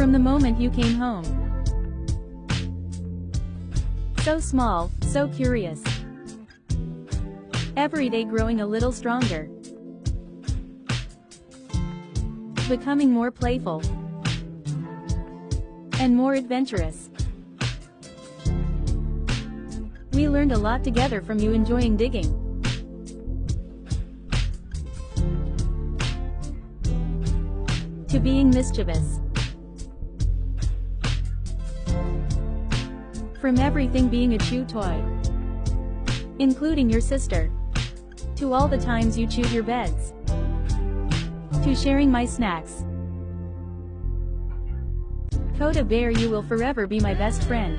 From the moment you came home. So small, so curious. Every day growing a little stronger. Becoming more playful. And more adventurous. We learned a lot together from you enjoying digging. To being mischievous. From everything being a chew toy. Including your sister. To all the times you chewed your beds. To sharing my snacks. Coda Bear, you will forever be my best friend.